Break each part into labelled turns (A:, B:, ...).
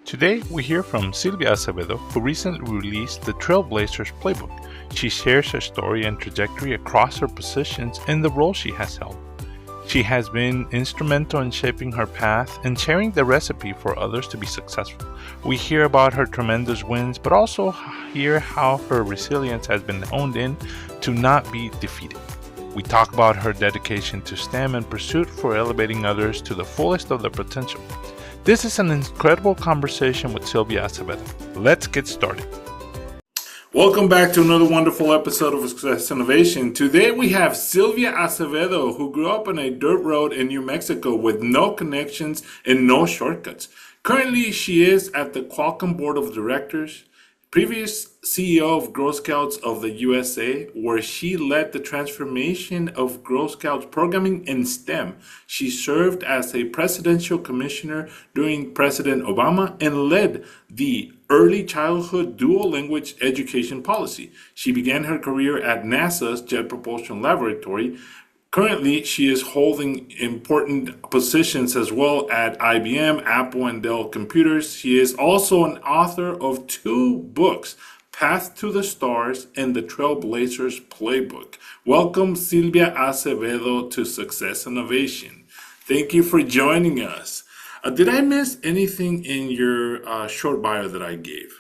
A: Today, we hear from Sylvia Acevedo, who recently released the Trailblazers Playbook. She shares her story and trajectory across her positions and the role she has held. She has been instrumental in shaping her path and sharing the recipe for others to be successful. We hear about her tremendous wins, but also hear how her resilience has been honed in to not be defeated. We talk about her dedication to STEM and pursuit for elevating others to the fullest of their potential. This is an incredible conversation with Sylvia Acevedo. Let's get started. Welcome back to another wonderful episode of Success Innovation. Today we have Sylvia Acevedo, who grew up on a dirt road in New Mexico with no connections and no shortcuts. Currently, she is at the Qualcomm Board of Directors, previous CEO of Girl Scouts of the USA, where she led the transformation of Girl Scouts programming in STEM. She served as a presidential commissioner during President Obama and led the early childhood dual language education policy. She began her career at NASA's Jet Propulsion Laboratory. Currently, she is holding important positions as well at IBM, Apple, and Dell Computers. She is also an author of 2 books, Path to the Stars and the Trailblazers Playbook. Welcome, Sylvia Acevedo, to Success Innovation. Thank you for joining us. Did I miss anything in your short bio that I gave?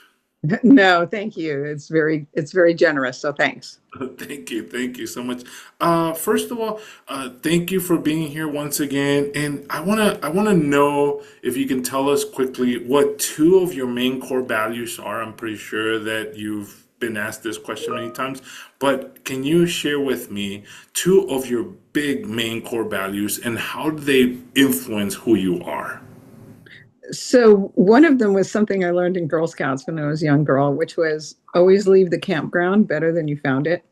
B: No, thank you. It's very generous. So thanks.
A: Thank you so much. First of all, thank you for being here once again. And I wanna know if you can tell us quickly what 2 of your main core values are. I'm pretty sure that you've been asked this question many times, but can you share with me 2 of your big main core values and how do they influence who you are?
B: So one of them was something I learned in Girl Scouts when I was a young girl, which was always leave the campground better than you found it.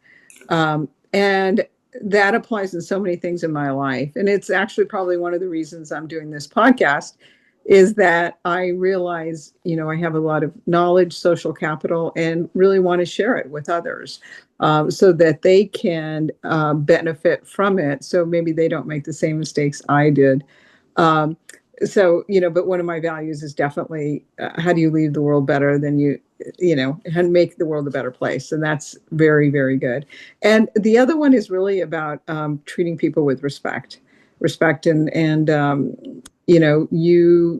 B: And that applies in so many things in my life. And it's actually probably one of the reasons I'm doing this podcast is that I realize, I have a lot of knowledge, social capital, and really want to share it with others so that they can benefit from it. So maybe they don't make the same mistakes I did. Um, but one of my values is definitely how do you leave the world better than and make the world a better place. And that's very, very good. And the other one is really about treating people with respect and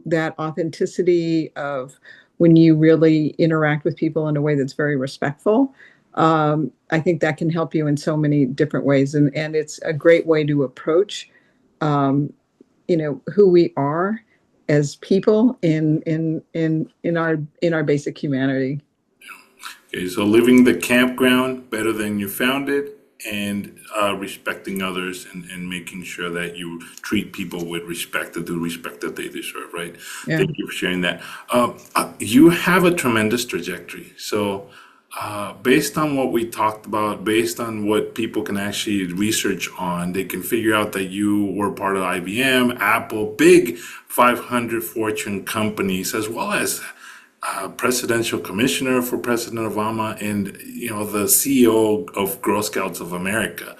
B: that authenticity of when you really interact with people in a way that's very respectful. I think that can help you in so many different ways. And it's a great way to approach who we are as people in our basic humanity.
A: Okay, so living the campground better than you found it, and respecting others and making sure that you treat people with respect, the due respect that they deserve, right?
B: Yeah.
A: Thank you for sharing that. You have a tremendous trajectory. So based on what we talked about, based on what people can actually research on, they can figure out that you were part of IBM, Apple, big 500 Fortune companies, as well as presidential commissioner for President Obama and the CEO of Girl Scouts of America.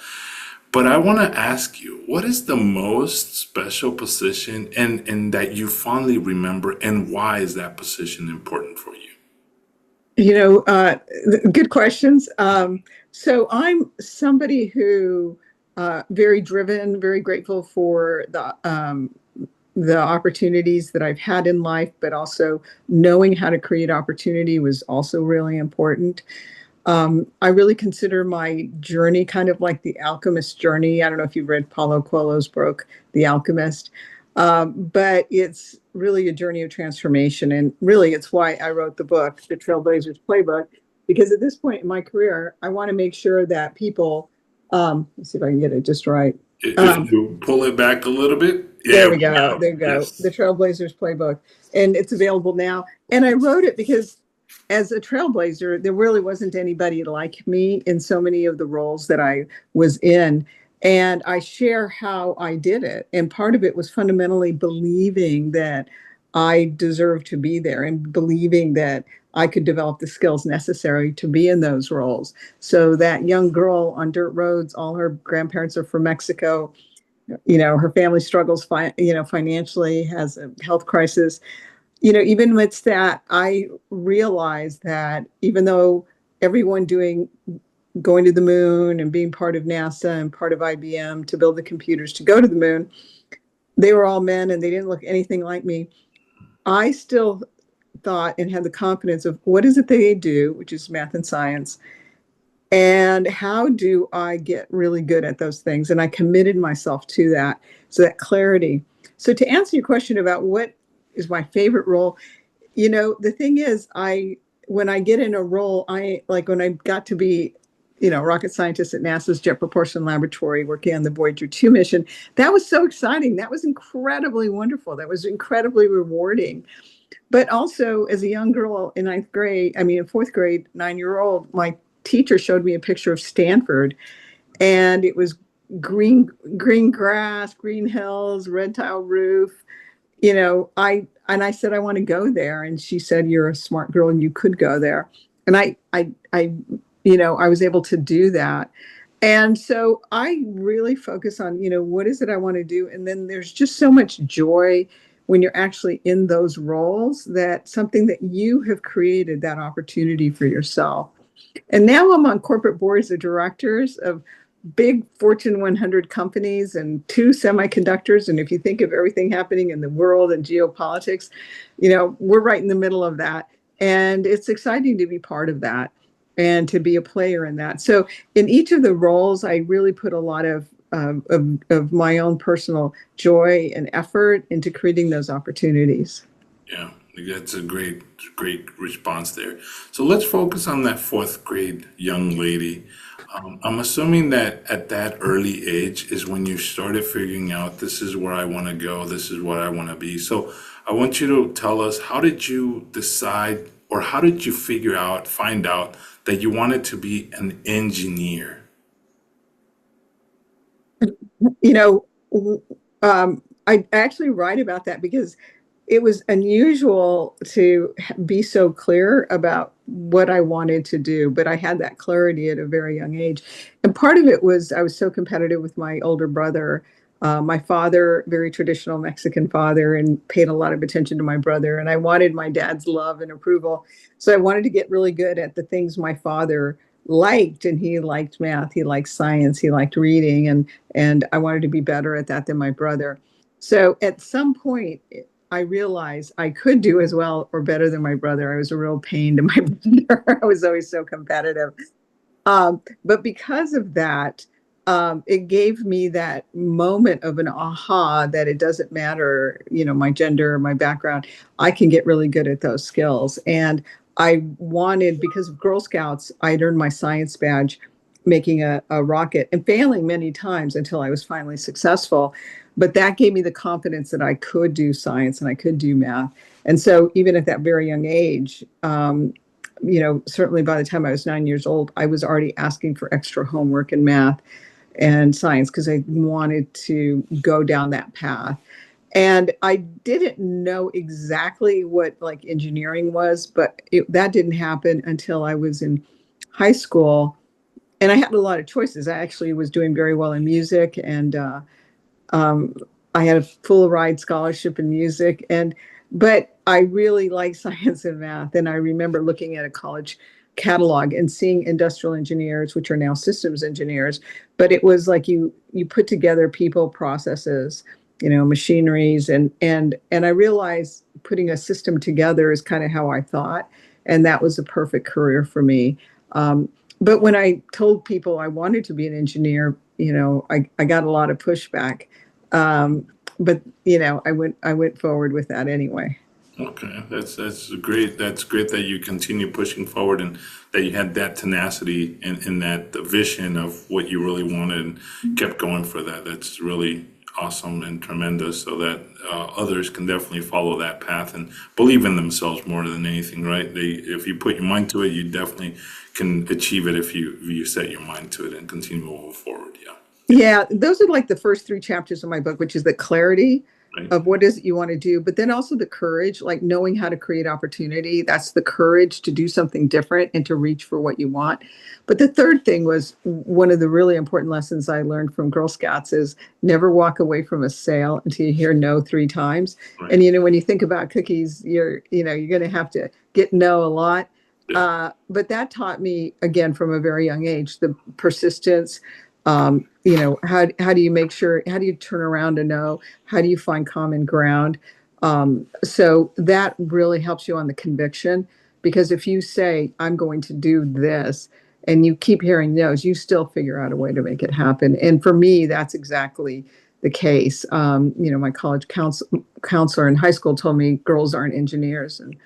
A: But I want to ask you, what is the most special position and that you fondly remember, and why is that position important for you?
B: Good questions. So I'm somebody who very driven, very grateful for the opportunities that I've had in life, but also knowing how to create opportunity was also really important. I really consider my journey kind of like the alchemist journey. I don't know if you've read Paulo Coelho's book, The Alchemist, but it's really a journey of transformation. And really, it's why I wrote the book, The Trailblazers Playbook, because at this point in my career, I want to make sure that people, let's see if I can get it just right.
A: If you pull it back a little bit.
B: There we go. There you go.
A: Yes.
B: The Trailblazers Playbook. And it's available now. And I wrote it because as a trailblazer, there really wasn't anybody like me in so many of the roles that I was in. And I share how I did it. And part of it was fundamentally believing that I deserved to be there and believing that I could develop the skills necessary to be in those roles. So that young girl on dirt roads, all her grandparents are from Mexico. Her family struggles, financially, has a health crisis. even amidst that, I realized that even though everyone going to the moon and being part of NASA and part of IBM to build the computers to go to the moon, they were all men and they didn't look anything like me. I still thought and had the confidence of what is it they do, which is math and science, and how do I get really good at those things? And I committed myself to that. So that clarity. So to answer your question about what is my favorite role, the thing is, when I get in a role, I like when I got to be, rocket scientist at NASA's Jet Propulsion Laboratory working on the Voyager 2 mission. That was so exciting. That was incredibly wonderful. That was incredibly rewarding. But also, as a young girl in in fourth grade, 9-year-old, my teacher showed me a picture of Stanford, and it was green grass, green hills, red tile roof. I said I want to go there, and she said, "You're a smart girl, and you could go there." And I was able to do that. And so I really focus on, what is it I want to do? And then there's just so much joy when you're actually in those roles, that something that you have created that opportunity for yourself. And now I'm on corporate boards of directors of big Fortune 100 companies and 2 semiconductors. And if you think of everything happening in the world and geopolitics, we're right in the middle of that. And it's exciting to be part of that and to be a player in that. So in each of the roles, I really put a lot of my own personal joy and effort into creating those opportunities.
C: Yeah, that's a great response there. So let's focus on that fourth grade young lady. I'm assuming that at that early age is when you started figuring out this is where I want to go, this is what I want to be. So I want you to tell us, how did you decide, or how did you find out that you wanted to be an engineer?
B: You know, I actually write about that because it was unusual to be so clear about what I wanted to do, but I had that clarity at a very young age. And part of it was I was so competitive with my older brother. My father, very traditional Mexican father, and paid a lot of attention to my brother. And I wanted my dad's love and approval. So I wanted to get really good at the things my father liked. And he liked math, he liked science, he liked reading. And I wanted to be better at that than my brother. So at some point, I realized I could do as well or better than my brother. I was a real pain to my brother. I was always so competitive. But because of that, it gave me that moment of an aha that it doesn't matter, my gender or my background. I can get really good at those skills. And I wanted, because of Girl Scouts, I'd earned my science badge making a rocket and failing many times until I was finally successful. But that gave me the confidence that I could do science and I could do math. And so even at that very young age, certainly by the time I was 9 years old, I was already asking for extra homework in math and science because I wanted to go down that path. And I didn't know exactly what like engineering was, but that didn't happen until I was in high school. And I had a lot of choices. I actually was doing very well in music, and um, I had a full ride scholarship in music, but I really liked science and math. And I remember looking at a college catalog and seeing industrial engineers, which are now systems engineers. But it was like you put together people, processes, machineries, and I realized putting a system together is kind of how I thought, and that was a perfect career for me. But when I told people I wanted to be an engineer, I got a lot of pushback. Um, but I went forward with that anyway.
C: Okay, that's great. That's great that you continue pushing forward and that you had that tenacity and that vision of what you really wanted and kept going for that. That's really awesome and tremendous, so that others can definitely follow that path and believe in themselves more than anything, right? If you put your mind to it, you definitely can achieve it if you set your mind to it and continue moving forward. Yeah.
B: Yeah, those are like the first 3 chapters of my book, which is the clarity.
C: Right.
B: of what is it you want to do, but then also the courage, like knowing how to create opportunity. That's the courage to do something different and to reach for what you want. But the third thing was one of the really important lessons I learned from Girl Scouts is never walk away from a sale until you hear no 3 times.
C: Right.
B: And when you think about cookies, you're going to have to get no a lot.
C: Yeah.
B: But that taught me again from a very young age the persistence. How do you make sure? How do you turn around a no? How do you find common ground? So that really helps you on the conviction, because if you say I'm going to do this and you keep hearing no's, you still figure out a way to make it happen. And for me, that's exactly the case. My college counselor in high school told me girls aren't engineers, and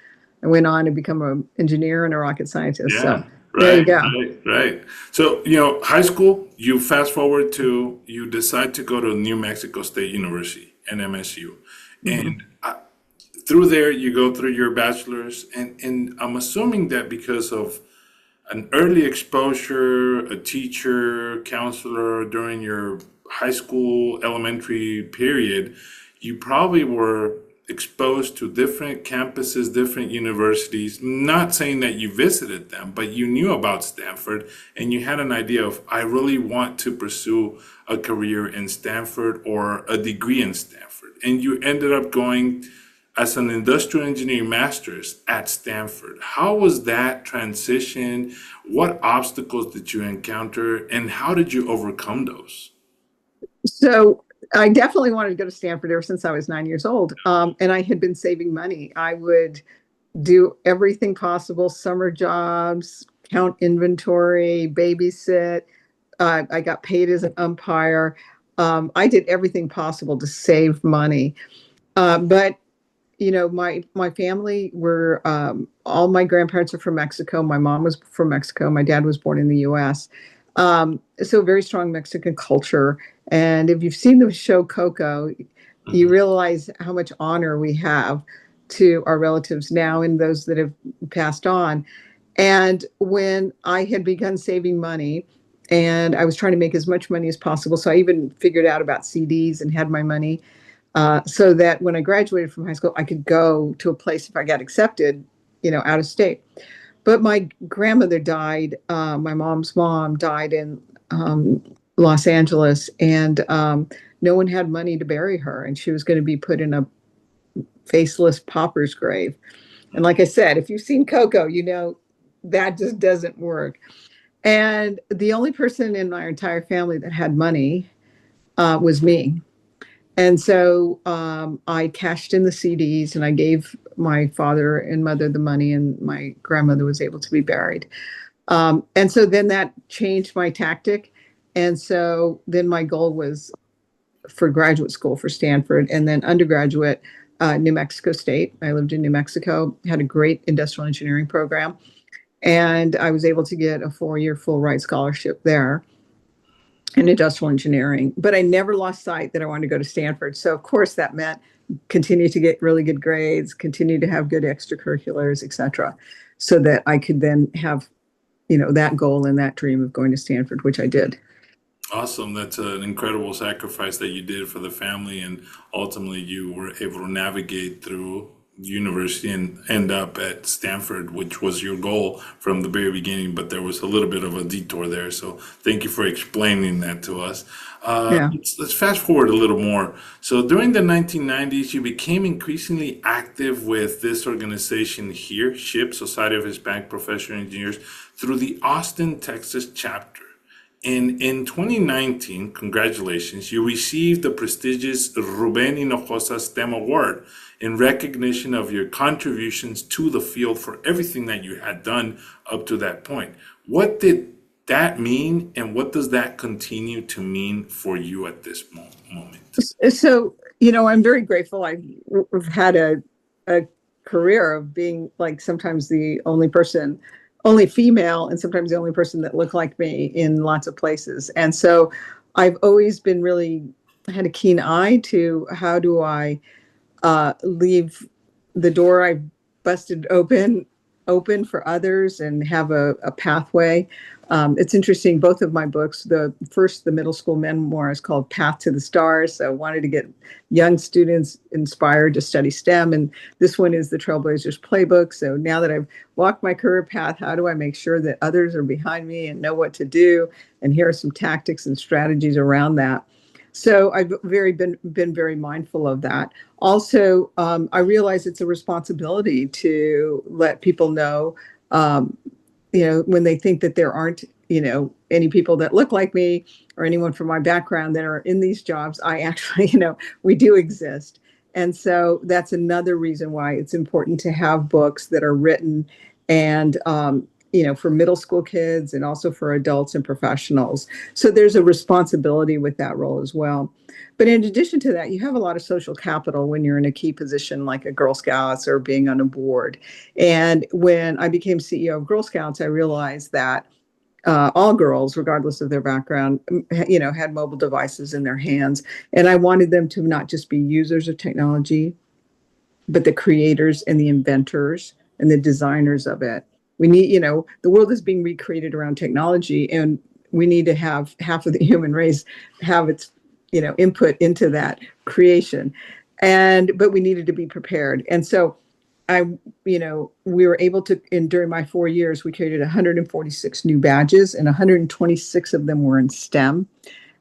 B: I went on to become an engineer and a rocket scientist. So
C: Yeah.
B: there you
C: Right.
B: go.
C: Right. Right. So, high school, you fast forward to you decide to go to New Mexico State University, NMSU.
B: Mhm.
C: And through there, you go through your bachelor's. And I'm assuming that because of an early exposure, a teacher, counselor during your high school, elementary period, you probably were exposed to different campuses, different universities. Not saying that you visited them, but you knew about Stanford and you had an idea of, I really want to pursue a career in Stanford or a degree in Stanford. And you ended up going as an industrial engineering master's at Stanford. How was that transition? What obstacles did you encounter, and how did you overcome those?
B: So I definitely wanted to go to Stanford ever since I was 9 years old. And I had been saving money. I would do everything possible, summer jobs, count inventory, babysit. I got paid as an umpire. I did everything possible to save money. But my family were all my grandparents are from Mexico. My mom was from Mexico. My dad was born in the U.S. So very strong Mexican culture. And if you've seen the show Coco, you
C: Mhm.
B: realize how much honor we have to our relatives now and those that have passed on. And when I had begun saving money and I was trying to make as much money as possible, so I even figured out about CDs and had my money so that when I graduated from high school, I could go to a place if I got accepted, out of state. But my grandmother died. My mom's mom died in Los Angeles, and no one had money to bury her, and she was going to be put in a faceless pauper's grave. And like I said, if you've seen Coco, that just doesn't work. And the only person in my entire family that had money was me. And so I cashed in the CDs and I gave my father and mother the money, and my grandmother was able to be buried. And so then that changed my tactic. And so then my goal was for graduate school for Stanford, and then undergraduate, New Mexico State. I lived in New Mexico, had a great industrial engineering program, and I was able to get a 4-year full ride scholarship there in industrial engineering. But I never lost sight that I wanted to go to Stanford. So of course that meant continue to get really good grades, continue to have good extracurriculars, et cetera, so that I could then have, that goal and that dream of going to Stanford, which I did.
C: Awesome. That's an incredible sacrifice that you did for the family, and ultimately you were able to navigate through university and end up at Stanford, which was your goal from the very beginning, but there was a little bit of a detour there. So thank you for explaining that to us.
B: Yeah.
C: Let's fast forward a little more. So during the 1990s, you became increasingly active with this organization here, SHIP, Society of Hispanic Professional Engineers, through the Austin, Texas chapter. In 2019, congratulations, you received the prestigious Ruben Hinojosa STEM Award in recognition of your contributions to the field for everything that you had done up to that point. What did that mean, and what does that continue to mean for you at this moment?
B: So, I'm very grateful. I've had a career of being like sometimes the only female, and sometimes the only person that looked like me in lots of places. And so I've always been really had a keen eye to how do I leave the door I busted open open for others and have a pathway. It's interesting, both of my books, the middle school memoir is called Path to the Stars. So I wanted to get young students inspired to study STEM. And this one is the Trailblazers Playbook. So now that I've walked my career path, how do I make sure that others are behind me and know what to do? And here are some tactics and strategies around that. So I've been very mindful of that. Also, I realize it's a responsibility to let people know, um, when they think that there aren't, any people that look like me or anyone from my background that are in these jobs. I actually, we do exist. And so that's another reason why it's important to have books that are written and, for middle school kids and also for adults and professionals. So there's a responsibility with that role as well. But in addition to that, you have a lot of social capital when you're in a key position like a Girl Scouts or being on a board. And when I became CEO of Girl Scouts, I realized that all girls, regardless of their background, had mobile devices in their hands. And I wanted them to not just be users of technology, but the creators and the inventors and the designers of it. We need, the world is being recreated around technology, and we need to have half of the human race have its, input into that creation. But we needed to be prepared. And so we were able to, during my 4 years, we created 146 new badges, and 126 of them were in STEM.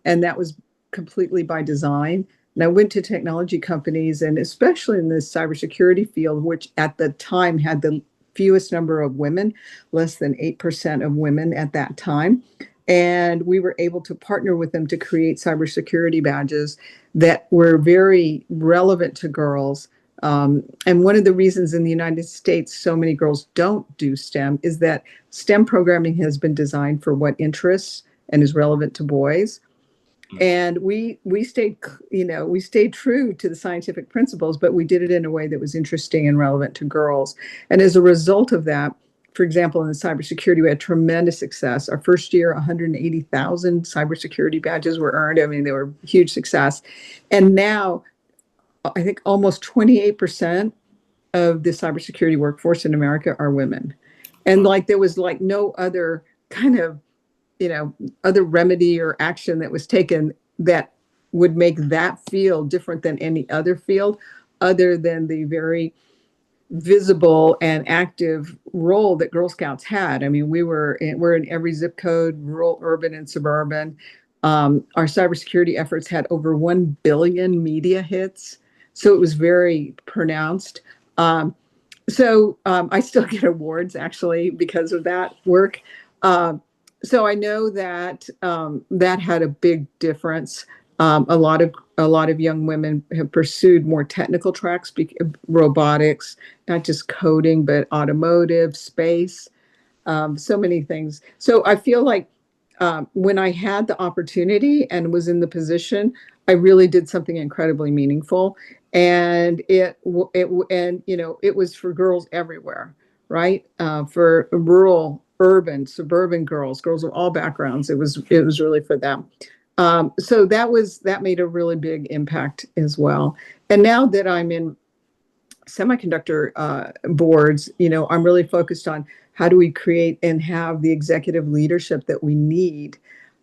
B: And that was completely by design. And I went to technology companies, and especially in the cybersecurity field, which at the time had the fewest number of women, less than 8% of women at that time. And we were able to partner with them to create cybersecurity badges that were very relevant to girls. And one of the reasons in the United States so many girls don't do STEM is that STEM programming has been designed for what interests and is relevant to boys. And we stayed true to the scientific principles, but we did it in a way that was interesting and relevant to girls. And as a result of that, for example, in the cybersecurity, we had tremendous success. Our first year, 180,000 cybersecurity badges were earned. I mean, they were a huge success. And now, I think almost 28% of the cybersecurity workforce in America are women. And there was no other kind of other remedy or action that was taken that would make that field different than any other field, other than the very visible and active role that Girl Scouts had. I mean, we're in every zip code, rural, urban, and suburban. Our cybersecurity efforts had over 1 billion media hits, so it was very pronounced. I still get awards actually because of that work. So I know that that had a big difference. A lot of young women have pursued more technical tracks, robotics, not just coding, but automotive, space, so many things. So I feel like when I had the opportunity and was in the position, I really did something incredibly meaningful, and it was for girls everywhere, right? For rural, urban, suburban girls of all backgrounds. It was really for them. So that made a really big impact as well. And now that I'm in semiconductor boards, I'm really focused on how do we create and have the executive leadership that we need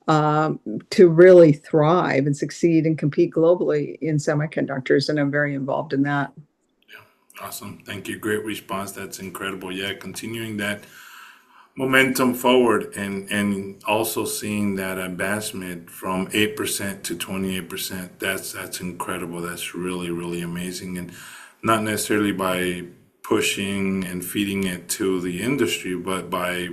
B: to really thrive and succeed and compete globally in semiconductors. And I'm very involved in that.
C: Yeah, awesome. Thank you. Great response. That's incredible. Yeah, continuing that momentum forward and also seeing that advancement from 8% to 28%. That's incredible. That's really, really amazing. And not necessarily by pushing and feeding it to the industry, but by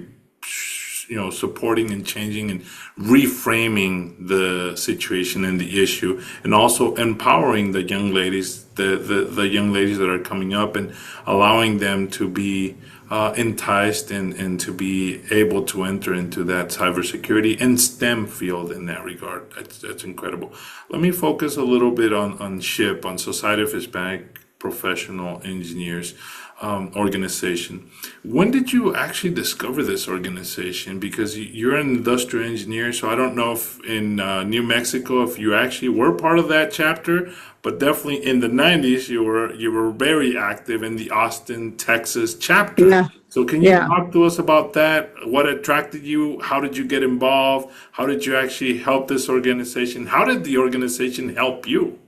C: supporting and changing and reframing the situation and the issue, and also empowering the young ladies, the young ladies that are coming up, and allowing them to be enticed and to be able to enter into that cybersecurity and STEM field in that regard. That's incredible. Let me focus a little bit on SHIP, on Society of Hispanic Professional Engineers. organization. When did you actually discover this organization? Because you're an industrial engineer, so I don't know if in New Mexico if you actually were part of that chapter, but definitely in the '90s you were very active in the Austin, Texas chapter.
B: Yeah.
C: So can you
B: Yeah.
C: talk to us about that? What attracted you? How did you get involved? How did you actually help this organization? How did the organization help you?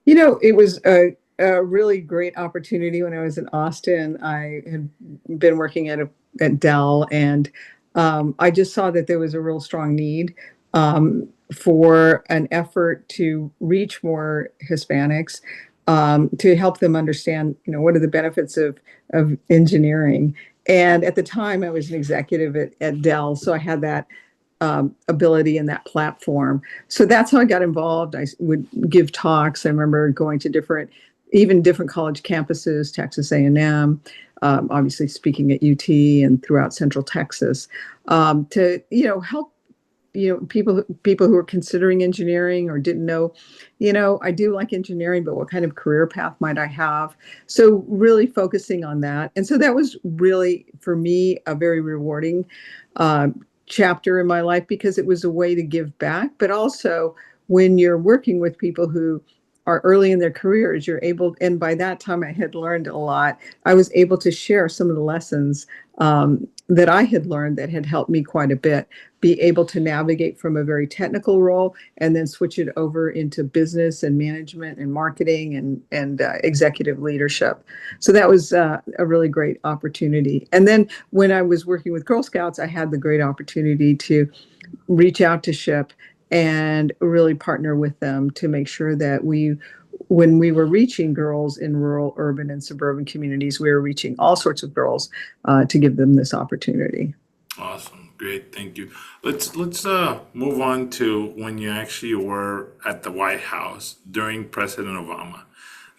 B: It was a really great opportunity when I was in Austin. I had been working at Dell, and I just saw that there was a real strong need for an effort to reach more Hispanics, to help them understand, what are the benefits of engineering. And at the time, I was an executive at Dell, so I had that ability and that platform. So that's how I got involved. I would give talks. I remember going to even different college campuses, Texas A&M, obviously speaking at UT and throughout Central Texas, to help people who are considering engineering or didn't know, I do like engineering, but what kind of career path might I have? So really focusing on that. And so that was really, for me, a very rewarding uh, chapter in my life, because it was a way to give back. But also, when you're working with people who are early in their careers, you're able, and by that time I had learned a lot. I was able to share some of the lessons that I had learned that had helped me quite a bit, be able to navigate from a very technical role and then switch it over into business and management and marketing and executive leadership. So that was a really great opportunity. And then when I was working with Girl Scouts, I had the great opportunity to reach out to SHIP and really partner with them to make sure that when we were reaching girls in rural, urban, and suburban communities, we were reaching all sorts of girls to give them this opportunity.
C: Awesome. Great. Thank you. Let's move on to when you actually were at the White House during President Obama.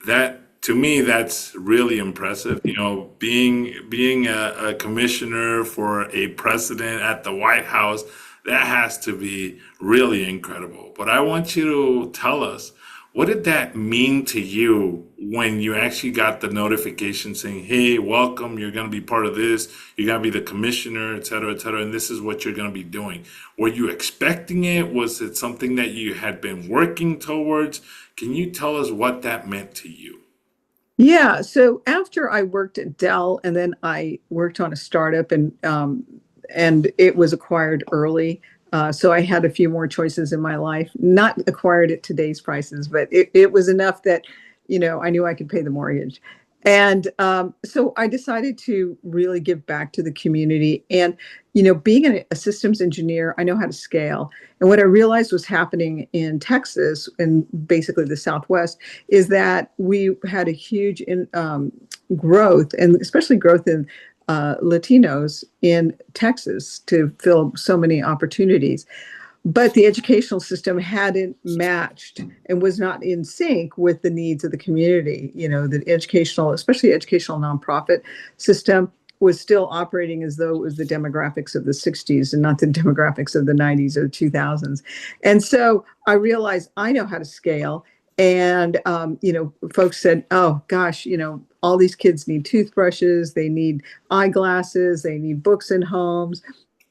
C: That to me, that's really impressive. Being a commissioner for a president at the White House, that has to be really incredible. But I want you to tell us, what did that mean to you when you actually got the notification saying, "Hey, welcome, you're going to be part of this, you're going to be the commissioner, et cetera, and this is what you're going to be doing"? Were you expecting it? Was it something that you had been working towards? Can you tell us what that meant to you?
B: Yeah. So after I worked at Dell, and then I worked on a startup, and it was acquired early. So I had a few more choices in my life. Not acquired at today's prices, but it was enough that I knew I could pay the mortgage. And so I decided to really give back to the community. And being a systems engineer, I know how to scale. And what I realized was happening in Texas and basically the Southwest is that we had a huge growth, and especially growth in Latinos in Texas, to fill so many opportunities. But the educational system hadn't matched and was not in sync with the needs of the community. The educational, especially educational nonprofit system, was still operating as though it was the demographics of the 60s and not the demographics of the 90s or 2000s. And so I realized I know how to scale. And, folks said, "Oh, gosh, all these kids need toothbrushes, they need eyeglasses, they need books in homes."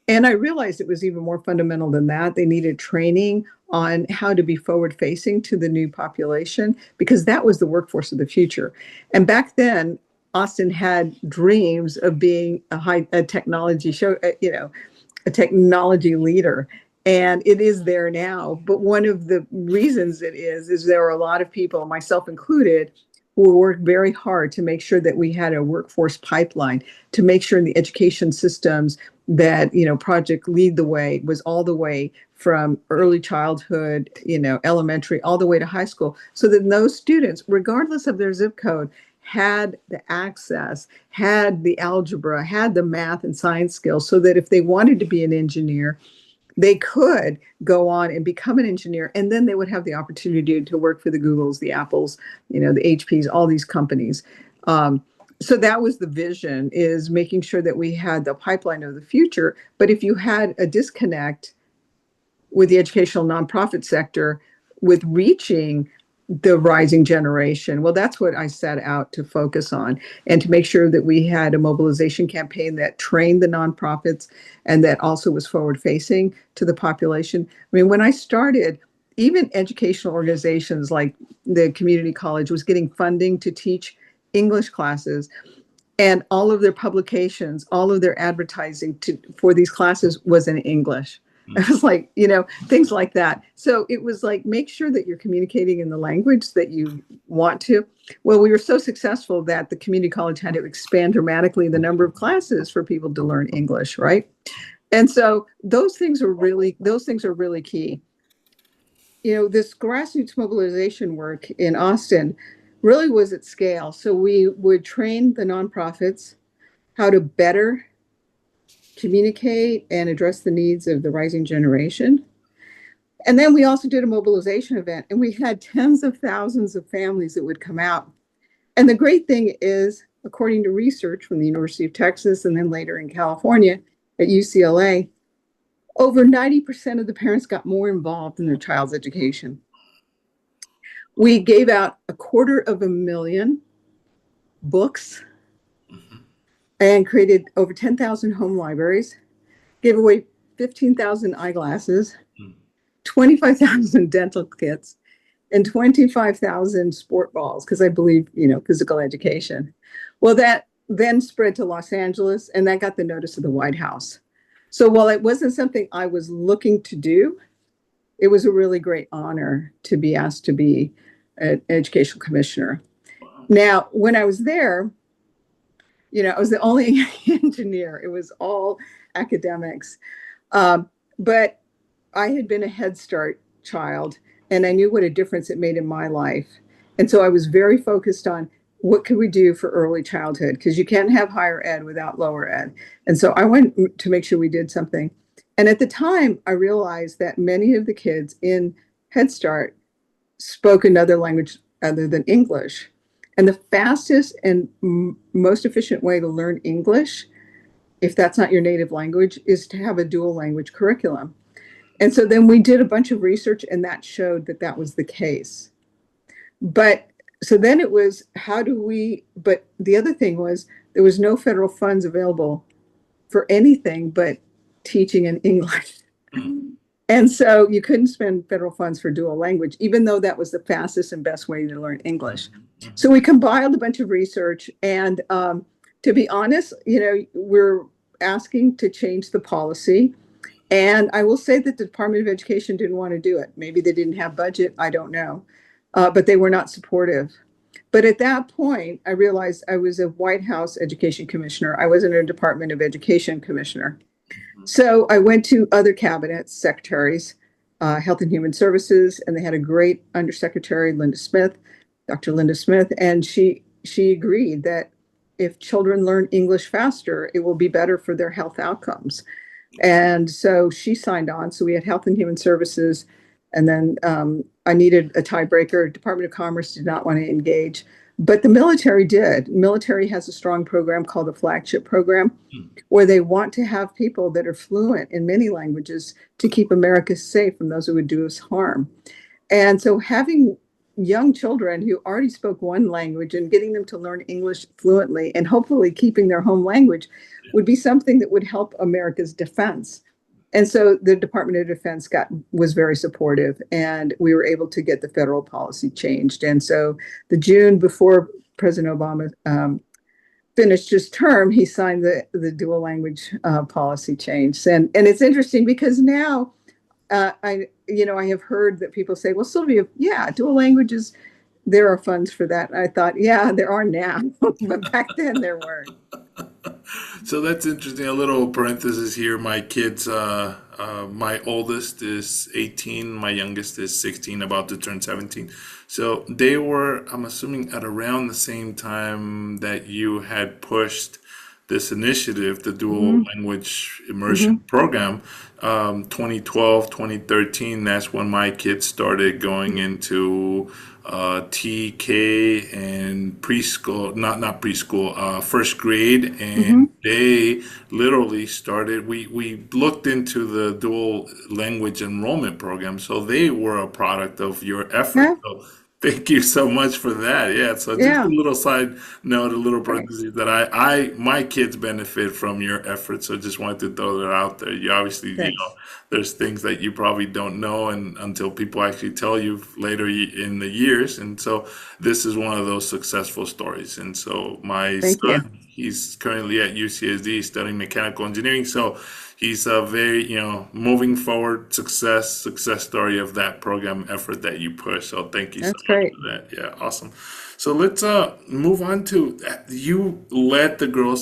B: And I realized it was even more fundamental than that. They needed training on how to be forward facing to the new population, because that was the workforce of the future. And back then, Austin had dreams of being a technology show, a technology leader. And it is there now. But one of the reasons it is there are a lot of people, myself included, who worked very hard to make sure that we had a workforce pipeline, to make sure in the education systems that, Project Lead the Way was all the way from early childhood, elementary, all the way to high school, so that those students, regardless of their zip code, had the access, had the algebra, had the math and science skills, so that if they wanted to be an engineer, they could go on and become an engineer, and then they would have the opportunity to work for the Googles, the Apples, the HPs, all these companies. So that was the vision, is making sure that we had the pipeline of the future. But if you had a disconnect with the educational nonprofit sector with reaching the rising generation. Well, that's what I set out to focus on, and to make sure that we had a mobilization campaign that trained the nonprofits and that also was forward facing to the population. I mean, when I started, even educational organizations like the community college was getting funding to teach English classes, and all of their publications, all of their advertising for these classes was in English. I was like, things like that. So it was like, make sure that you're communicating in the language that you want to. Well, we were so successful that the community college had to expand dramatically the number of classes for people to learn English, right? And so those things are really key. This grassroots mobilization work in Austin really was at scale. So we would train the nonprofits how to better communicate and address the needs of the rising generation. And then we also did a mobilization event, and we had tens of thousands of families that would come out. And the great thing is, according to research from the University of Texas and then later in California at UCLA, over 90% of the parents got more involved in their child's education. We gave out 250,000 books and created over 10,000 home libraries, gave away 15,000 eyeglasses, 25,000 dental kits, and 25,000 sport balls, because I believe, physical education. Well, that then spread to Los Angeles, and that got the notice of the White House. So while it wasn't something I was looking to do, it was a really great honor to be asked to be an educational commissioner. Now, when I was there, I was the only engineer. It was all academics. But I had been a Head Start child, and I knew what a difference it made in my life. And so I was very focused on what could we do for early childhood, because you can't have higher ed without lower ed. And so I went to make sure we did something. And at the time, I realized that many of the kids in Head Start spoke another language other than English. And the fastest and most efficient way to learn English, if that's not your native language, is to have a dual language curriculum. And so then we did a bunch of research, and that showed that that was the case. But so then it was, but the other thing was, there was no federal funds available for anything but teaching in English. And so you couldn't spend federal funds for dual language, even though that was the fastest and best way to learn English. So we compiled a bunch of research, and to be honest, we're asking to change the policy. And I will say that the Department of Education didn't want to do it. Maybe they didn't have budget, I don't know, but they were not supportive. But at that point, I realized I was a White House Education Commissioner. I wasn't a Department of Education Commissioner. So I went to other cabinet secretaries, Health and Human Services, and they had a great undersecretary, Dr. Linda Smith, and she agreed that if children learn English faster, it will be better for their health outcomes. And so she signed on. So we had Health and Human Services, and then I needed a tiebreaker. Department of Commerce did not want to engage, but the military did. Military has a strong program called the Flagship Program, where they want to have people that are fluent in many languages to keep America safe from those who would do us harm. And so having young children who already spoke one language and getting them to learn English fluently and hopefully keeping their home language would be something that would help America's defense. And so the Department of Defense was very supportive, and we were able to get the federal policy changed. And so the June before President Obama finished his term, he signed the dual language policy change. And it's interesting because now I have heard that people say, well, Sylvia, yeah, dual languages, there are funds for that. And I thought, yeah, there are now, but back then there weren't.
C: So that's interesting. A little parenthesis here. My kids, my oldest is 18, my youngest is 16, about to turn 17. So they were, I'm assuming, at around the same time that you had pushed this initiative, the dual language immersion program, 2012, 2013, that's when my kids started going into TK and preschool, not preschool, first grade, and they literally started, we looked into the dual language enrollment program, so they were a product of your effort. So Thank you so much for that. Yeah. So just a
B: Yeah,
C: little side note, a little
B: thanks.
C: parenthesis that my kids benefit from your efforts. So just wanted to throw that out there. You obviously,
B: Thanks.
C: there's things that you probably don't know and until people actually tell you later in the years. And so this is one of those successful stories. And so my
B: Thank you.
C: son, he's currently at UCSD studying mechanical engineering. So he's a very, moving forward success story of that program effort that you push. So thank you so
B: That's
C: much
B: great.
C: for that. Yeah, awesome. So let's move on to you led the Girl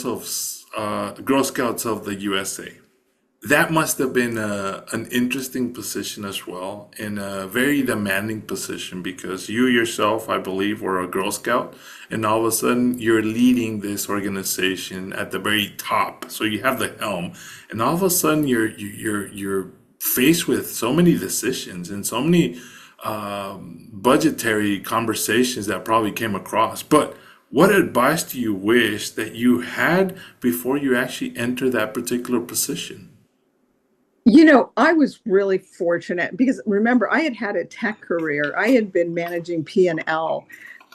C: Scouts of the USA. That must have been an interesting position as well, and a very demanding position because you yourself, I believe, were a Girl Scout, and all of a sudden you're leading this organization at the very top. So you have the helm, and all of a sudden you're faced with so many decisions and so many budgetary conversations that probably came across. But what advice do you wish that you had before you actually enter that particular position?
B: I was really fortunate because remember, I had had a tech career. I had been managing P&L.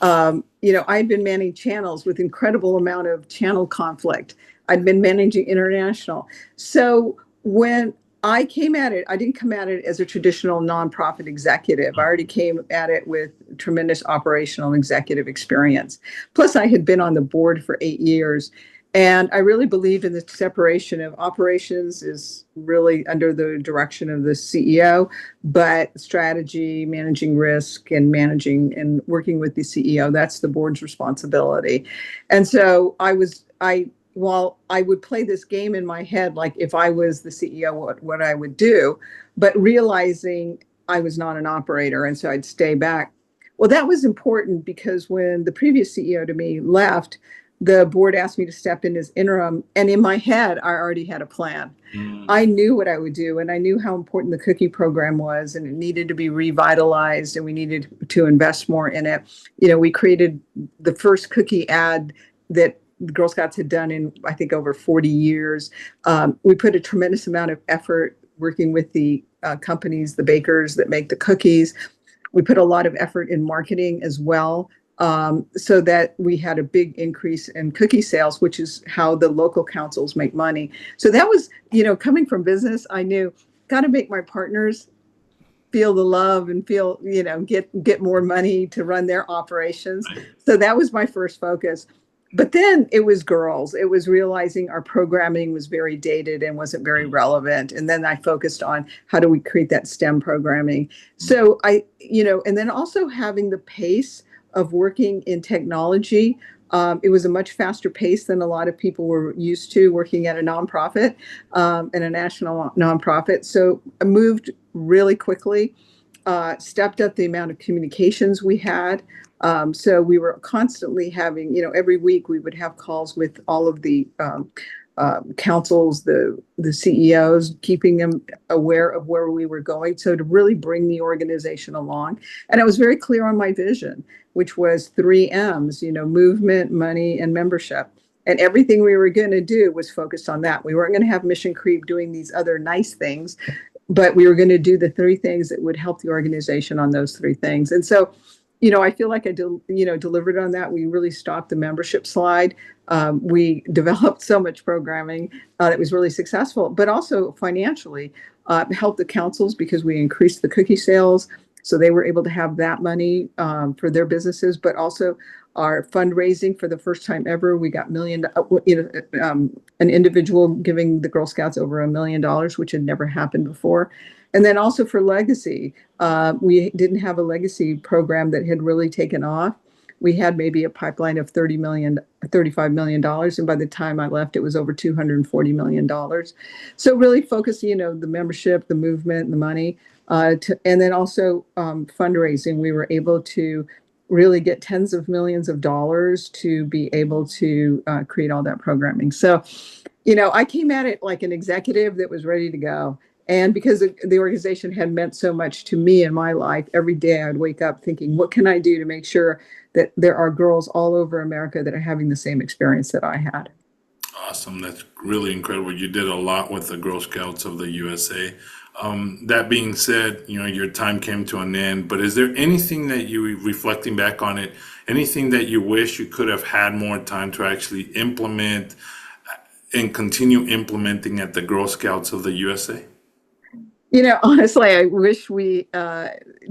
B: I had been managing channels with incredible amount of channel conflict. I'd been managing international. So when I came at it, I didn't come at it as a traditional nonprofit executive. I already came at it with tremendous operational executive experience. Plus, I had been on the board for 8 years. And I really believed in the separation of operations is really under the direction of the CEO, but strategy, managing risk, and managing and working with the CEO, that's the board's responsibility. And so while I would play this game in my head, like if I was the CEO, what I would do, but realizing I was not an operator, and so I'd stay back. Well, that was important because when the previous CEO to me left, the board asked me to step in as interim. And in my head, I already had a plan. I knew what I would do, and I knew how important the cookie program was, and it needed to be revitalized, and we needed to invest more in it. We created the first cookie ad that the Girl Scouts had done in, I think, over 40 years. We put a tremendous amount of effort working with the companies, the bakers that make the cookies. We put a lot of effort in marketing as well, so that we had a big increase in cookie sales, which is how the local councils make money. So that was, coming from business, I knew got to make my partners feel the love and feel, get more money to run their operations. So that was my first focus. But then it was girls. It was realizing our programming was very dated and wasn't very relevant. And then I focused on how do we create that STEM programming. So and then also having the pace of working in technology. It was a much faster pace than a lot of people were used to working at a nonprofit and a national nonprofit. So I moved really quickly, stepped up the amount of communications we had. So we were constantly having, every week we would have calls with all of the councils, the CEOs, keeping them aware of where we were going. So to really bring the organization along. And I was very clear on my vision, which was 3 M's, movement, money, and membership. And everything we were going to do was focused on that. We weren't going to have mission creep doing these other nice things, but we were going to do the 3 things that would help the organization on those 3 things. And so, I feel like I delivered on that. We really stopped the membership slide. We developed so much programming that was really successful, but also financially helped the councils because we increased the cookie sales. So they were able to have that money for their businesses, but also our fundraising for the first time ever. We got an individual giving the Girl Scouts over $1 million, which had never happened before. And then also for legacy, we didn't have a legacy program that had really taken off. We had maybe a pipeline of $35 million. And by the time I left, it was over $240 million. So really focusing, the membership, the movement, the money, and then also fundraising. We were able to really get tens of millions of dollars to be able to create all that programming. So, I came at it like an executive that was ready to go. And because the organization had meant so much to me in my life, every day I'd wake up thinking, what can I do to make sure that there are girls all over America that are having the same experience that I had?
C: Awesome. That's really incredible. You did a lot with the Girl Scouts of the USA. That being said, your time came to an end, but is there anything that you, reflecting back on it, anything that you wish you could have had more time to actually implement and continue implementing at the Girl Scouts of the USA?
B: Honestly, I wish we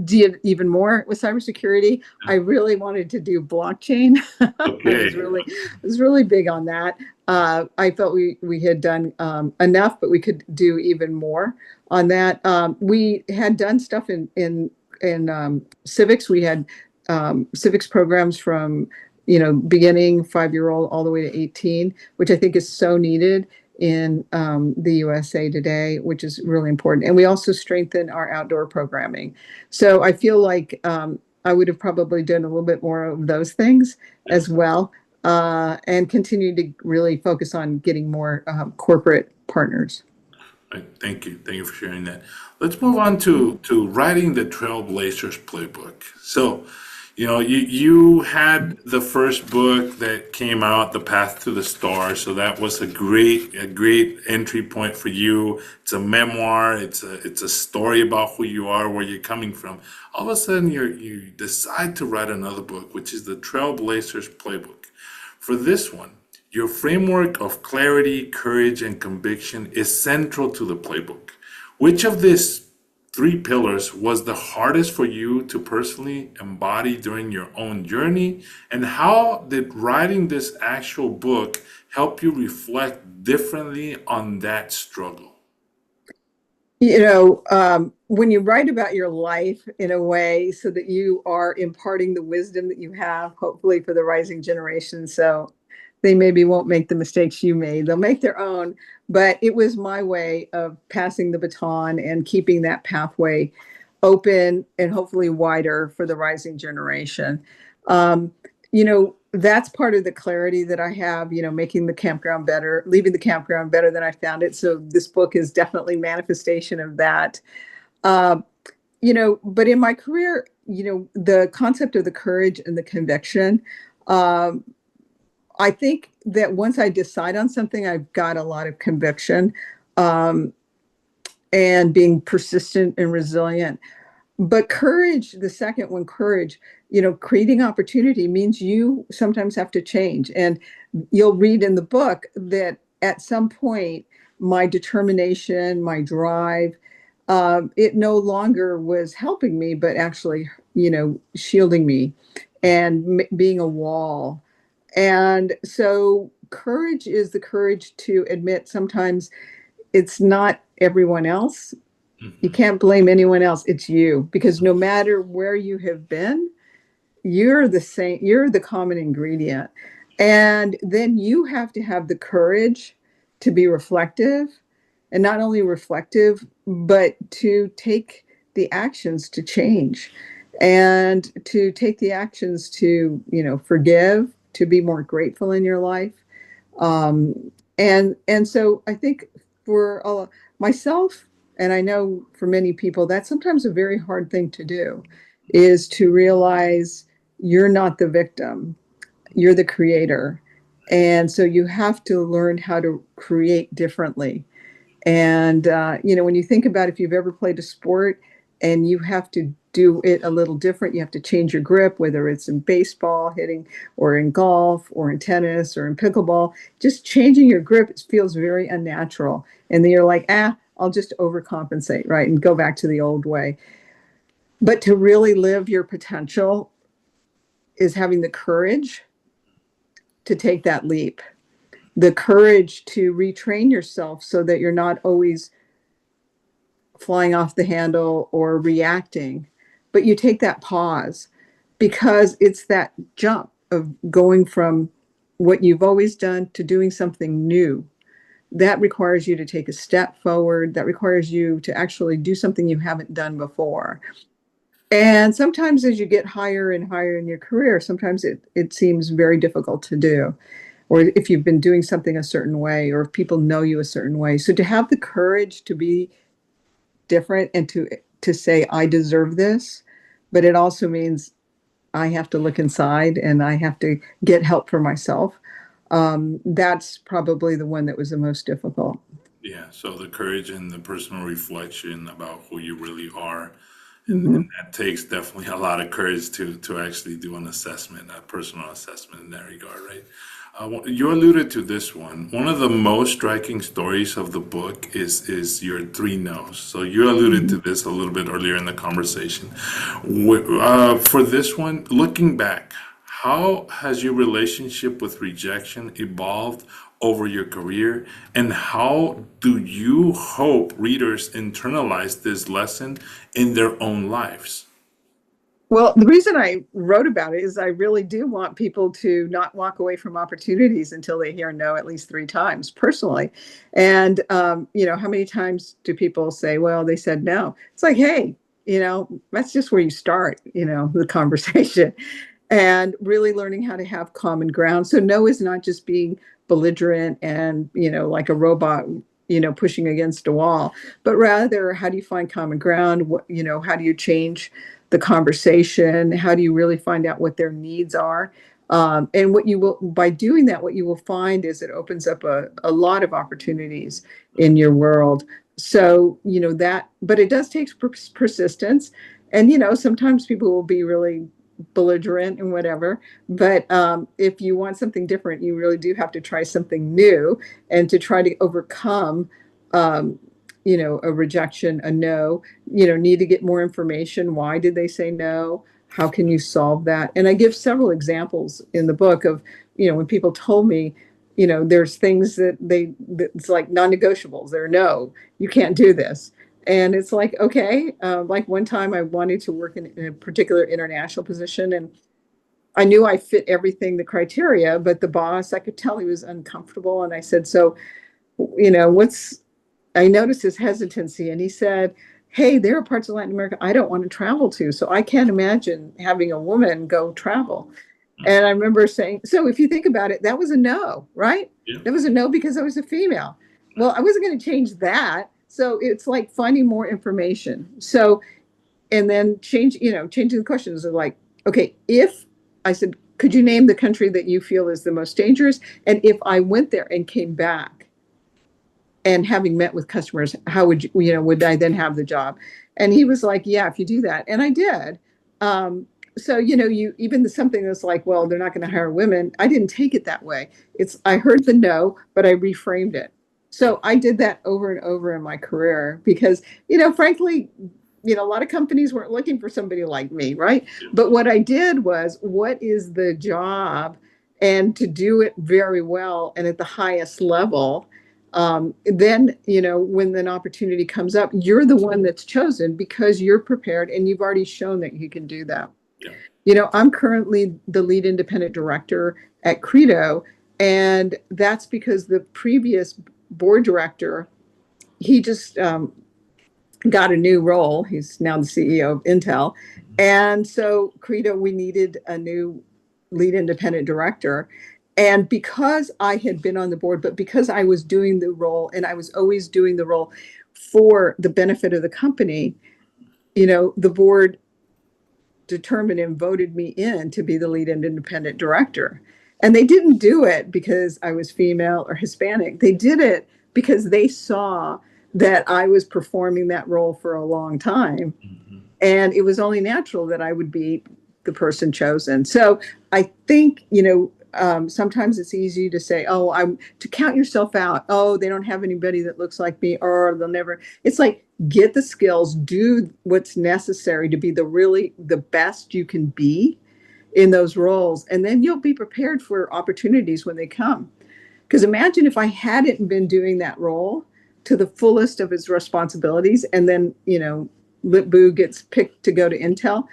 B: did even more with cybersecurity. I really wanted to do blockchain.
C: Okay.
B: I was really big on that. I felt we had done enough, but we could do even more on that. We had done stuff in civics. We had civics programs from beginning 5-year-old all the way to 18, which I think is so needed in the USA today, which is really important. And we also strengthen our outdoor programming. So I feel like I would have probably done a little bit more of those things as well, and continue to really focus on getting more corporate partners.
C: Right. Thank you. Thank you for sharing that. Let's move on to writing the Trailblazers Playbook. So, you had the first book that came out, The Path to the Stars. So that was a great entry point for you. It's a memoir. It's a story about who you are, where you're coming from. All of a sudden, you decide to write another book, which is the Trailblazers Playbook. For this one, your framework of clarity, courage, and conviction is central to the playbook. Which of these three pillars was the hardest for you to personally embody during your own journey? And how did writing this actual book help you reflect differently on that struggle?
B: When you write about your life in a way so that you are imparting the wisdom that you have, hopefully for the rising generation. So they maybe won't make the mistakes you made. They'll make their own. But it was my way of passing the baton and keeping that pathway open and hopefully wider for the rising generation. That's part of the clarity that I have, making the campground better, leaving the campground better than I found it. So this book is definitely manifestation of that. Uh, but in my career, the concept of the courage and the conviction, um, I think that once I decide on something, I've got a lot of conviction, um, and being persistent and resilient. But courage, the second one, courage, creating opportunity means you sometimes have to change. And you'll read in the book that at some point, my determination, my drive, it no longer was helping me, but actually, shielding me and being a wall. And so courage is the courage to admit sometimes it's not everyone else. You
C: Mhm.
B: can't blame anyone else. It's you, because no matter where you have been, you're the same, you're the common ingredient. And then you have to have the courage to be reflective, and not only reflective, but to take the actions to change, and to take the actions to, forgive, to be more grateful in your life. And so I think for myself, and I know for many people, that's sometimes a very hard thing to do, is to realize you're not the victim, you're the creator. And so you have to learn how to create differently. And, when you think about, if you've ever played a sport and you have to do it a little different, you have to change your grip, whether it's in baseball hitting, or in golf, or in tennis, or in pickleball, just changing your grip feels very unnatural. And then you're like, I'll just overcompensate, right? And go back to the old way. But to really live your potential is having the courage to take that leap, the courage to retrain yourself so that you're not always flying off the handle or reacting, but you take that pause, because it's that jump of going from what you've always done to doing something new. That requires you to take a step forward. That requires you to actually do something you haven't done before. And sometimes as you get higher and higher in your career, sometimes it seems very difficult to do. Or if you've been doing something a certain way, or if people know you a certain way. So to have the courage to be different, and to say I deserve this, but it also means I have to look inside and I have to get help for myself. That's probably the one that was the most difficult.
C: Yeah, so the courage and the personal reflection about who you really are, and
B: Hmm.
C: that takes definitely a lot of courage to actually do an assessment, a personal assessment in that regard, right? You alluded to this one. One of the most striking stories of the book is your three no's. So you alluded to
B: Hmm.
C: this a little bit earlier in the conversation. For this one, looking back, how has your relationship with rejection evolved over your career, and how do you hope readers internalize this lesson in their own lives?
B: Well, the reason I wrote about it is I really do want people to not walk away from opportunities until they hear no at least 3 times personally. And, how many times do people say, well, they said no? It's like, hey, that's just where you start, the conversation and really learning how to have common ground. So, no is not just being belligerent and, like a robot, pushing against a wall, but rather, how do you find common ground? How do you change the conversation? How do you really find out what their needs are? And what you will, by doing that, what you will find is it opens up a lot of opportunities in your world. So, but it does take persistence. And, sometimes people will be really belligerent and whatever. But if you want something different, you really do have to try something new and to try to overcome, um, a rejection, a no, need to get more information. Why did they say no? How can you solve that? And I give several examples in the book of, when people told me, there's things that's like non-negotiables. They're no, you can't do this. And it's like, okay, like one time I wanted to work in a particular international position, and I knew I fit everything, the criteria, but the boss, I could tell he was uncomfortable. And I said, so, what's, I noticed his hesitancy, and he said, hey, there are parts of Latin America I don't want to travel to. So I can't imagine having a woman go travel. And I remember saying, so if you think about it, that was a no, right?
C: Yeah.
B: That was a no because I was a female. Well, I wasn't going to change that. So it's like finding more information. So, and then changing the questions are like, okay, if I said, could you name the country that you feel is the most dangerous? And if I went there and came back, and having met with customers, how would would I then have the job? And he was like, yeah, if you do that. And I did. So, you even something that's like, well, they're not going to hire women. I didn't take it that way. I heard the no, but I reframed it. So I did that over and over in my career because, frankly, a lot of companies weren't looking for somebody like me, right? But what I did was, what is the job, and to do it very well and at the highest level. Then, when an opportunity comes up, you're the one that's chosen because you're prepared and you've already shown that you can do that.
C: Yeah.
B: I'm currently the lead independent director at Credo, and that's because the previous board director, he just got a new role. He's now the CEO of Intel. And so, Credo, we needed a new lead independent director. And because I had been on the board, but because I was doing the role, and I was always doing the role for the benefit of the company, the board determined and voted me in to be the lead independent director. And they didn't do it because I was female or Hispanic. They did it because they saw that I was performing that role for a long time. And it was only natural that I would be the person chosen. So I think, sometimes it's easy to say, oh, I'm to count yourself out. Oh, they don't have anybody that looks like me, or they'll never. It's like, get the skills, do what's necessary to be the best you can be in those roles. And then you'll be prepared for opportunities when they come. Because imagine if I hadn't been doing that role to the fullest of its responsibilities, and then, Lip Boo gets picked to go to Intel,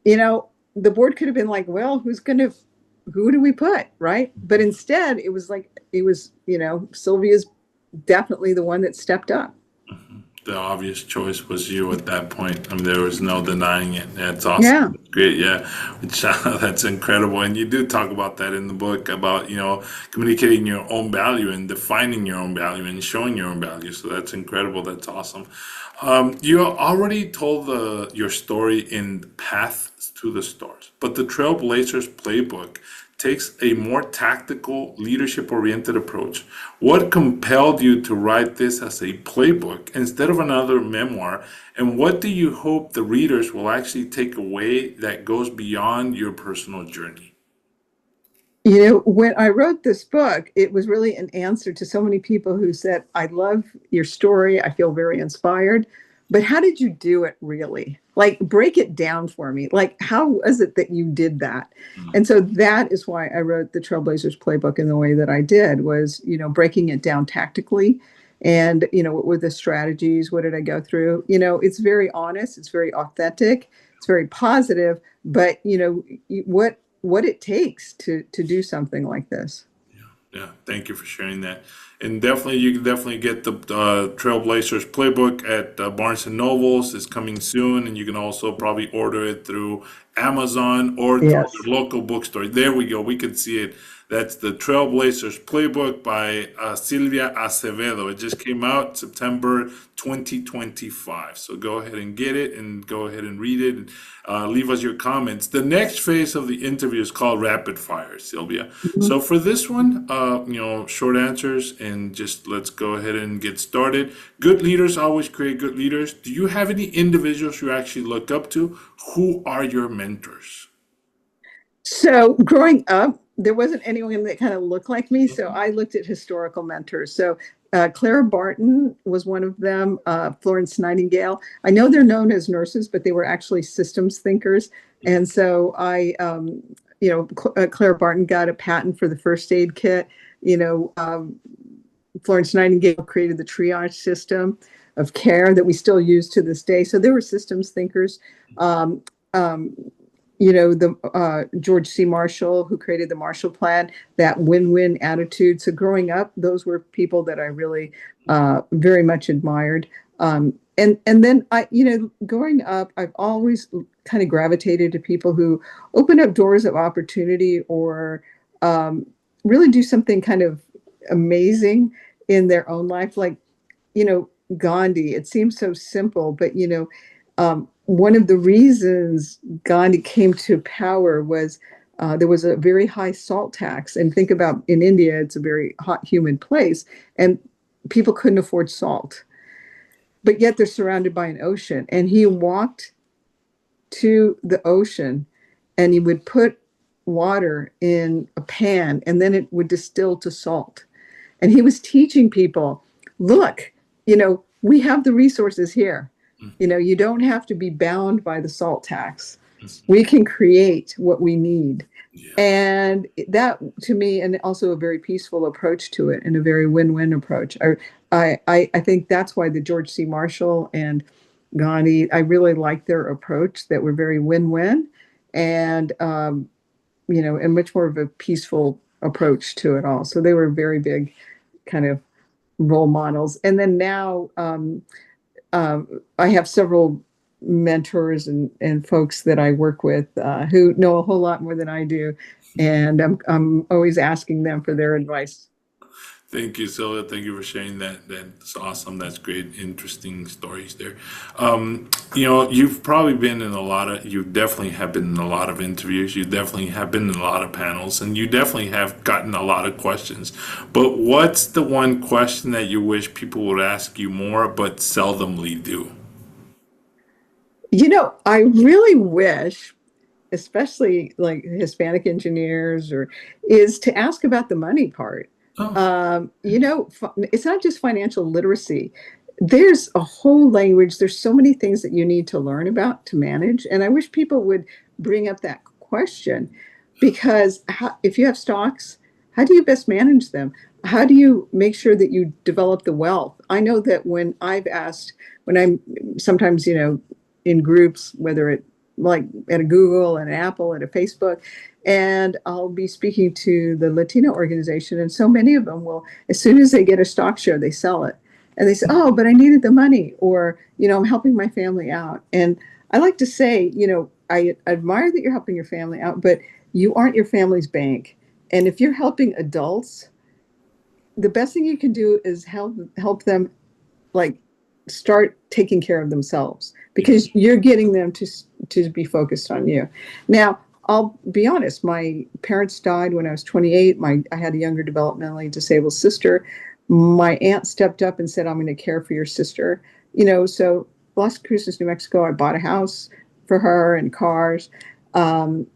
B: the board could have been like, well, who do we put, right? But instead, Sylvia's definitely the one that stepped up.
C: The obvious choice was you at that point. I mean, there was no denying it. That's
B: Yeah.
C: awesome. That's great. Yeah. Which, that's incredible. And you do talk about that in the book about, communicating your own value and defining your own value and showing your own value. So that's incredible. That's awesome. You already told your story in Path to the Stars, but the Trailblazers Playbook takes a more tactical, leadership-oriented approach. What compelled you to write this as a playbook instead of another memoir? And what do you hope the readers will actually take away that goes beyond your personal journey?
B: When I wrote this book, it was really an answer to so many people who said, I love your story. I feel very inspired. But how did you do it really? Like, break it down for me. Like, how was it that you did that? And so that is why I wrote the Trailblazers Playbook in the way that I did, was, breaking it down tactically. And, what were the strategies? What did I go through? It's very honest. It's very authentic. It's very positive. But, what it takes to do something like this.
C: Yeah, thank you for sharing that. And definitely, you can definitely get the Trailblazers Playbook at Barnes and Nobles. It's coming soon, and you can also probably order it through Amazon or through
B: Yes.
C: your local bookstore. There we go. We can see it. That's the Trailblazers Playbook by Sylvia Acevedo. It just came out September 2025. So go ahead and get it and go ahead and read it. And leave us your comments. The next phase of the interview is called Rapid Fire, Sylvia. So for this one, short answers and just let's go ahead and get started. Good leaders always create good leaders. Do you have any individuals you actually look up to? Who are your mentors?
B: So growing up, there wasn't anyone that kind of looked like me. So I looked at historical mentors. So Clara Barton was one of them, Florence Nightingale. I know they're known as nurses, but they were actually systems thinkers. And so Clara Barton got a patent for the first aid kit. Florence Nightingale created the triage system of care that we still use to this day. So they were systems thinkers. George C. Marshall, who created the Marshall Plan, that win-win attitude. So growing up, those were people that I really very much admired. And then growing up, I've always kind of gravitated to people who open up doors of opportunity or really do something kind of amazing in their own life. Like, Gandhi, it seems so simple, but, one of the reasons Gandhi came to power was there was a very high salt tax. And think about in India, it's a very hot, humid place, and people couldn't afford salt. But yet they're surrounded by an ocean. And he walked to the ocean and he would put water in a pan and then it would distill to salt. And he was teaching people, look, we have the resources here. You don't have to be bound by the salt tax. We can create what we need. Yeah. And that, to me, and also a very peaceful approach to it and a very win-win approach. I think that's why the George C. Marshall and Gandhi, I really like their approach, that were very win-win and, and much more of a peaceful approach to it all. So they were very big kind of role models. And then now, I have several mentors and folks that I work with who know a whole lot more than I do, and I'm always asking them for their advice.
C: Thank you, Sylvia. Thank you for sharing that. That's awesome. That's great, interesting stories there. You've probably been in you definitely have been in a lot of interviews. You definitely have been in a lot of panels, and you definitely have gotten a lot of questions. But what's the one question that you wish people would ask you more, but seldomly do?
B: I really wish, especially like Hispanic engineers, is to ask about the money part. Oh. It's not just financial literacy. There's a whole language. There's so many things that you need to learn about to manage. And I wish people would bring up that question, because if you have stocks, how do you best manage them? How do you make sure that you develop the wealth? I know that when I'm sometimes, in groups, whether it like at a Google and an Apple and a Facebook, and I'll be speaking to the Latino organization, and so many of them will, as soon as they get a stock share, they sell it. And they say, oh, but I needed the money, or, I'm helping my family out. And I like to say, I admire that you're helping your family out, but you aren't your family's bank. And if you're helping adults, the best thing you can do is help them, like, start taking care of themselves, because you're getting them to be focused on you. Now, I'll be honest, my parents died when I was 28. I had a younger developmentally disabled sister. My aunt stepped up and said, I'm going to care for your sister. So Las Cruces, New Mexico, I bought a house for her and cars. Um,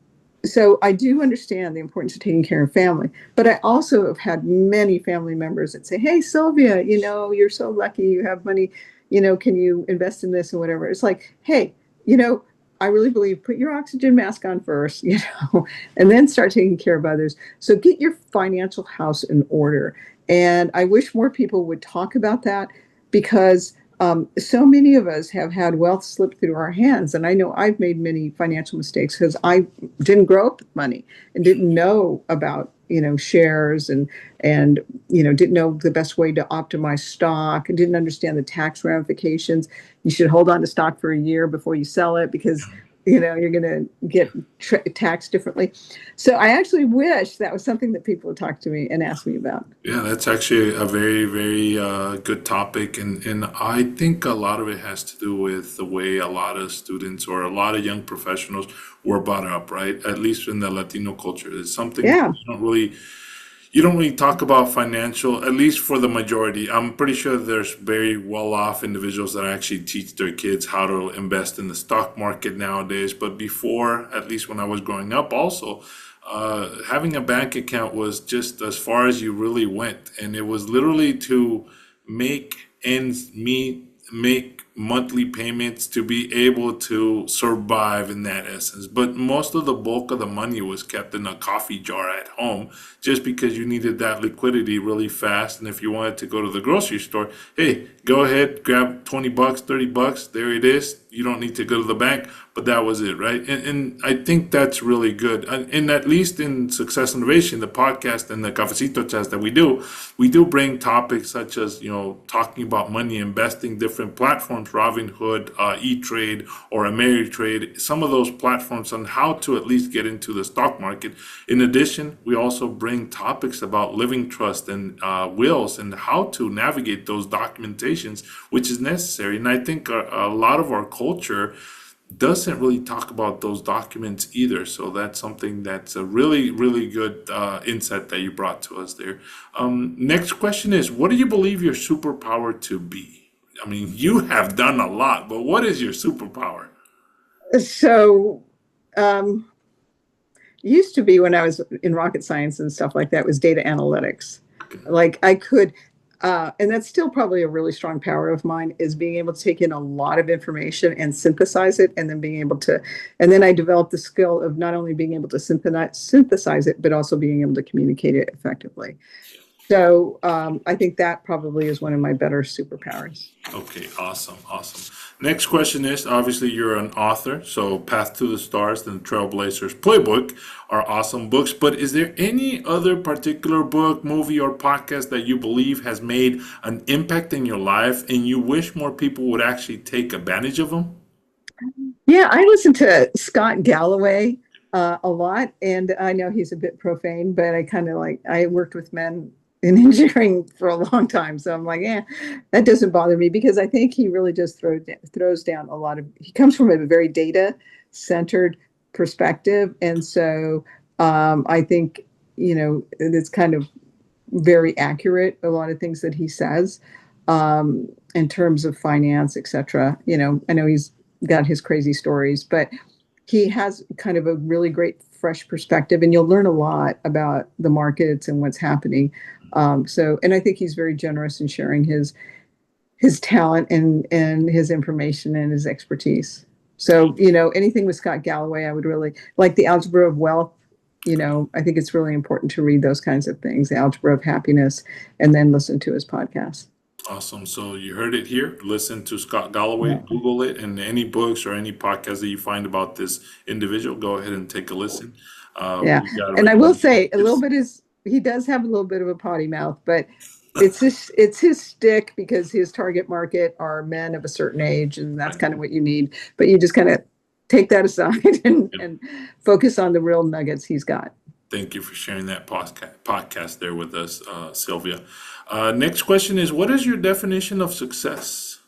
B: so I do understand the importance of taking care of family, but I also have had many family members that say, hey, Sylvia, you're so lucky you have money, can you invest in this and whatever. It's like, hey, you know, I really believe put your oxygen mask on first, and then start taking care of others. So get your financial house in order. And I wish more people would talk about that because so many of us have had wealth slip through our hands. And I know I've made many financial mistakes because I didn't grow up with money and didn't know about shares and didn't know the best way to optimize stock and didn't understand the tax ramifications. You should hold on to stock for a year before you sell it because you're going to get taxed differently. So I actually wish that was something that people would talk to me and ask me about.
C: Yeah, that's actually a very, very good topic. And I think a lot of it has to do with the way a lot of students or a lot of young professionals were brought up, right? At least in the Latino culture. It's something that
B: Yeah.
C: you don't really talk about financial, at least for the majority. I'm pretty sure there's very well-off individuals that actually teach their kids how to invest in the stock market nowadays. But before, at least when I was growing up, also, having a bank account was just as far as you really went. And it was literally to make ends meet, make monthly payments to be able to survive in that essence. But most of the bulk of the money was kept in a coffee jar at home just because you needed that liquidity really fast. And if you wanted to go to the grocery store, hey, go ahead, grab 20 bucks, 30 bucks, there it is. You don't need to go to the bank, but that was it, right? And I think that's really good. And at least in Success Innovation, the podcast and the Cafecito test that we do bring topics such as, talking about money, investing, different platforms, Robinhood, E-Trade, or Ameritrade, some of those platforms on how to at least get into the stock market. In addition, we also bring topics about living trust and wills and how to navigate those documentations, which is necessary. And I think a lot of our culture doesn't really talk about those documents either. So that's something that's a really, really good insight that you brought to us there. Next question is, what do you believe your superpower to be? I mean, you have done a lot, but what is your superpower?
B: So, used to be when I was in rocket science and stuff like that was data analytics. Like I could, and that's still probably a really strong power of mine is being able to take in a lot of information and synthesize it and then being able to, and then I developed the skill of not only being able to synthesize it, but also being able to communicate it effectively. So I think that probably is one of my better superpowers.
C: Okay, awesome, awesome. Next question is, obviously you're an author, so Path to the Stars and Trailblazers Playbook are awesome books, but is there any other particular book, movie, or podcast that you believe has made an impact in your life and you wish more people would actually take advantage of them?
B: Yeah, I listen to Scott Galloway a lot, and I know he's a bit profane, but I worked with men in engineering for a long time, so I'm like, that doesn't bother me because I think he really just throws down a lot of. He comes from a very data centered perspective, and so I think it's kind of very accurate. A lot of things that he says in terms of finance, etc. I know he's got his crazy stories, but he has kind of a really great fresh perspective, and you'll learn a lot about the markets and what's happening. And I think he's very generous in sharing his talent and his information and his expertise. So, anything with Scott Galloway, I would really like the Algebra of Wealth. I think it's really important to read those kinds of things, the Algebra of Happiness, and then listen to his podcast.
C: Awesome. So you heard it here. Listen to Scott Galloway, Google it, and any books or any podcasts that you find about this individual, go ahead and take a listen.
B: And I will say a little bit he does have a little bit of a potty mouth, but it's his stick because his target market are men of a certain age, and that's kind of what you need. But you just kind of take that aside and focus on the real nuggets he's got.
C: Thank you for sharing that podcast there with us, Sylvia. Next question is, what is your definition of success?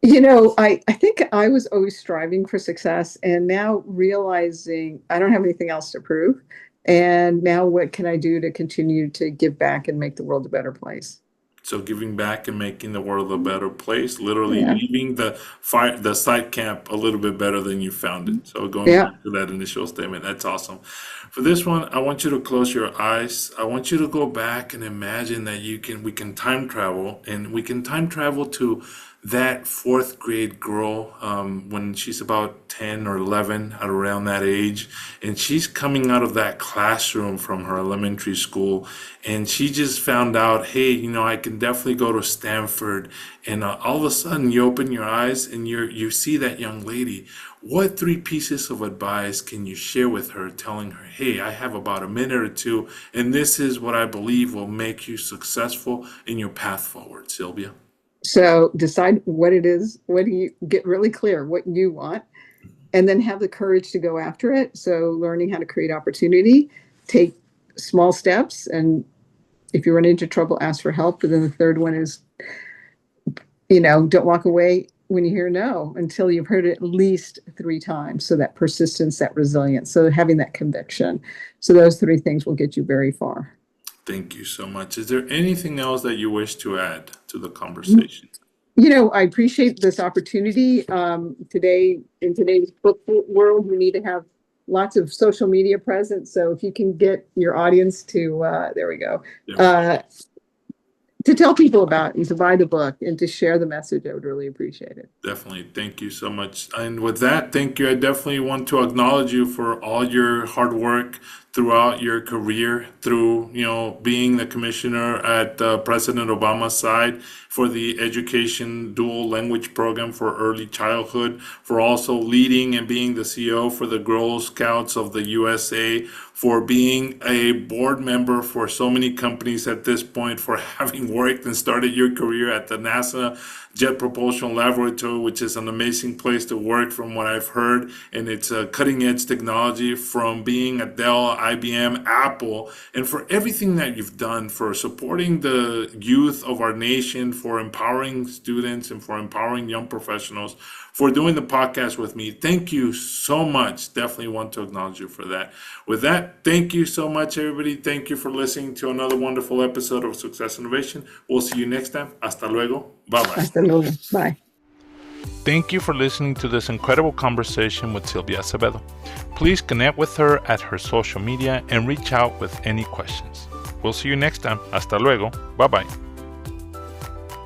B: I think I was always striving for success and now realizing I don't have anything else to prove. And now what can I do to continue to give back and make the world a better place?
C: So giving back and making the world a better place, literally
B: Yeah.
C: leaving the site camp a little bit better than you found it. So going
B: Yeah.
C: back to that initial statement, that's awesome. For this one, I want you to close your eyes. I want you to go back and imagine that we can time travel, and we can time travel to that fourth grade girl when she's about 10 or 11, at around that age, and she's coming out of that classroom from her elementary school, and she just found out, hey, I can definitely go to Stanford, and all of a sudden you open your eyes and you see that young lady. What three pieces of advice can you share with her, telling her, hey, I have about a minute or two, and this is what I believe will make you successful in your path forward, Sylvia?
B: So decide what it is. What do you get really clear what you want, and then have the courage to go after it. So learning how to create opportunity, take small steps, and if you run into trouble, ask for help. And then the third one is, don't walk away when you hear no until you've heard it at least 3 times. So that persistence, that resilience, so having that conviction. So those 3 things will get you very far.
C: Thank you so much. Is there anything else that you wish to add to the conversation?
B: I appreciate this opportunity. Today, in today's book world, we need to have lots of social media presence. So if you can get your audience to, there we go, to tell people about and to buy the book and to share the message, I would really appreciate it.
C: Definitely. Thank you so much. And with that, thank you. I definitely want to acknowledge you for all your hard work throughout your career, through, being the commissioner at President Obama's side for the education dual language program for early childhood, for also leading and being the CEO for the Girl Scouts of the USA, for being a board member for so many companies at this point, for having worked and started your career at the NASA Jet Propulsion Laboratory, which is an amazing place to work from what I've heard. And it's a cutting edge technology, from being at Dell, IBM, Apple, and for everything that you've done for supporting the youth of our nation, for empowering students and for empowering young professionals, for doing the podcast with me. Thank you so much. Definitely want to acknowledge you for that. With that, thank you so much, everybody. Thank you for listening to another wonderful episode of Success Innovation. We'll see you next time. Hasta luego. Bye-bye.
B: Hasta luego. Bye.
A: Thank you for listening to this incredible conversation with Sylvia Acevedo. Please connect with her at her social media and reach out with any questions. We'll see you next time. Hasta luego. Bye-bye.